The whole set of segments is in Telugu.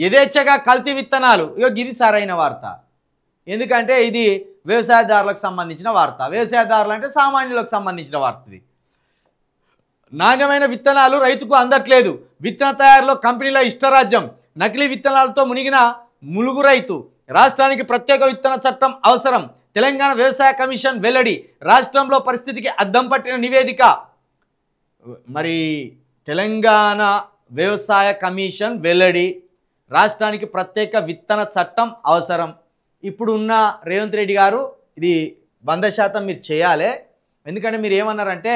యథేచ్ఛగా కల్తీ విత్తనాలు. ఇది సరైన వార్త. ఎందుకంటే ఇది వ్యవసాయదారులకు సంబంధించిన వార్త. వ్యవసాయదారులు అంటే సామాన్యులకు సంబంధించిన వార్త. ఇది నాణ్యమైన విత్తనాలు రైతుకు అందట్లేదు. విత్తన తయారీలో కంపెనీల ఇష్టరాజ్యం. నకిలీ విత్తనాలతో మునిగిన ములుగు రైతు. రాష్ట్రానికి ప్రత్యేక విత్తన చట్టం అవసరం. తెలంగాణ వ్యవసాయ కమిషన్ వెల్లడి. రాష్ట్రంలో పరిస్థితికి అద్దం పట్టిన నివేదిక. మరి తెలంగాణ వ్యవసాయ కమిషన్ వెల్లడి. రాష్ట్రానికి ప్రత్యేక విత్తన చట్టం అవసరం. ఇప్పుడు ఉన్న రేవంత్ రెడ్డి గారు ఇది 100% మీరు చేయాలి. ఎందుకంటే మీరు ఏమన్నారంటే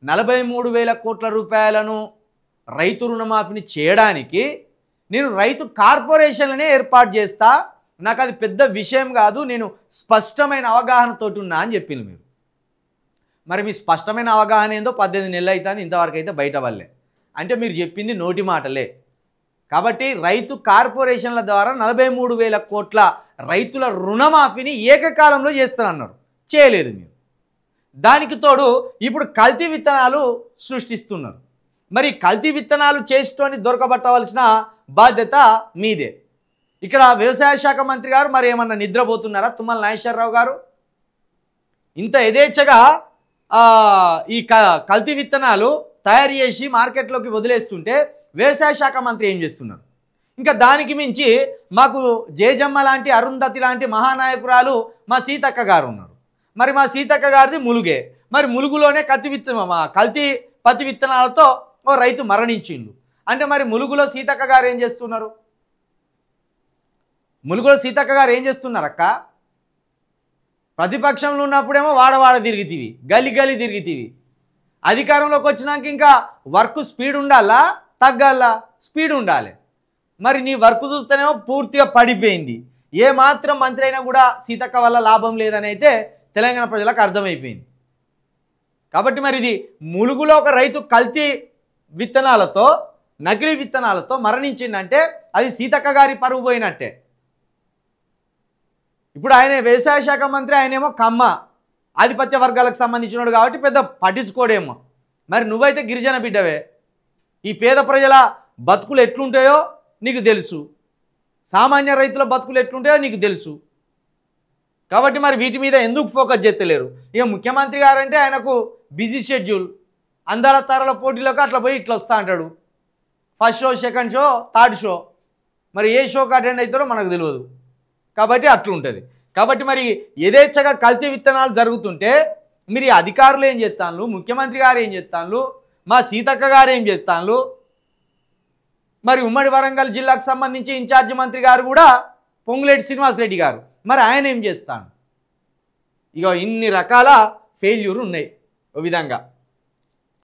43,000 కోట్ల రూపాయలను రైతు రుణమాఫీని చేయడానికి నేను రైతు కార్పొరేషన్లనే ఏర్పాటు చేస్తా, నాకు అది పెద్ద విషయం కాదు, నేను స్పష్టమైన అవగాహనతోటి ఉన్నా అని చెప్పింది మీరు. మరి మీ స్పష్టమైన అవగాహన ఏందో 18 నెలలు అవుతుంది, ఇంతవరకు అయితే బయట వల్లే. అంటే మీరు చెప్పింది నోటి మాటలే. కాబట్టి రైతు కార్పొరేషన్ల ద్వారా 43,000 కోట్ల రైతుల రుణమాఫీని ఏకకాలంలో చేస్తానన్నారు, చేయలేదు మీరు. దానికి తోడు ఇప్పుడు కల్తీ విత్తనాలు సృష్టిస్తున్నారు. మరి కల్తీ విత్తనాలు చేసేటోని దొరకబట్టవలసిన బాధ్యత మీదే. ఇక్కడ వ్యవసాయ శాఖ మంత్రి గారు మరి ఏమన్నా నిద్రపోతున్నారా? తుమ్మల నాగేశ్వరరావు గారు ఇంత యథేచ్ఛగా ఈ కల్తీ విత్తనాలు తయారు చేసి మార్కెట్లోకి వదిలేస్తుంటే వ్యవసాయ శాఖ మంత్రి ఏం చేస్తున్నారు? ఇంకా దానికి మించి మాకు జేజమ్మ లాంటి, అరుంధతి లాంటి మహానాయకురాలు మా సీతక్క గారు ఉన్నారు. మరి మా సీతక్క గారిది ములుగే. మరి ములుగులోనే కల్తీ పత్తి విత్తనాలతో ఓ రైతు మరణించిండు అంటే మరి ములుగులో సీతక్క గారు ఏం చేస్తున్నారు? ములుగులో సీతక్క గారు ఏం చేస్తున్నారక్క? ప్రతిపక్షంలో ఉన్నప్పుడేమో వాడవాడ తిరిగితివి, గలి గలి తిరిగితివి. అధికారంలోకి వచ్చినాక ఇంకా వర్క్ స్పీడ్ ఉండాలా తగ్గాలా? స్పీడ్ ఉండాలి. మరి నీ వర్క్ చూస్తేనేమో పూర్తిగా పడిపోయింది. ఏ మాత్రం మంత్రి అయినా కూడా సీతక్క వల్ల లాభం లేదని అయితే తెలంగాణ ప్రజలకు అర్థమైపోయింది. కాబట్టి మరి ఇది ములుగులో ఒక రైతు కల్తీ విత్తనాలతో, నకిలీ విత్తనాలతో మరణించిందంటే అది సీతక్క గారి పరువు పోయినట్టే. ఇప్పుడు ఆయన వ్యవసాయ శాఖ మంత్రి, ఆయనేమో కమ్మ ఆధిపత్య వర్గాలకు సంబంధించినోడు కాబట్టి పెద్ద పట్టించుకోడేమో. మరి నువ్వైతే గిరిజన బిడ్డవే. ఈ పేద ప్రజల బతుకులు ఎట్లుంటాయో నీకు తెలుసు, సామాన్య రైతుల బతుకులు ఎట్లుంటాయో నీకు తెలుసు. కాబట్టి మరి వీటి మీద ఎందుకు ఫోకస్ చేస్తలేరు? ఇక ముఖ్యమంత్రి గారంటే ఆయనకు బిజీ షెడ్యూల్. అందాల తారల పోటీలకు అట్లా పోయి ఇట్లా వస్తా అంటాడు. First show, second show, third show. మరి ఏ షోకి అటెండ్ అవుతారో మనకు తెలియదు. కాబట్టి అట్లుంటుంది. కాబట్టి మరి యథేచ్ఛగా కల్తీ విత్తనాలు జరుగుతుంటే మీరు అధికారులు ఏం చేస్తాను, ముఖ్యమంత్రి గారు ఏం చేస్తాను, మా సీతక్క గారు ఏం చేస్తాను, మరి ఉమ్మడి వరంగల్ జిల్లాకు సంబంధించి ఇన్ఛార్జి మంత్రి గారు కూడా పొంగులేటి శ్రీనివాసరెడ్డి గారు, మరి ఆయన ఏం చేస్తాను? ఇక ఇన్ని రకాల ఫెయిల్యూర్ ఉన్నాయి ఓ విధంగా.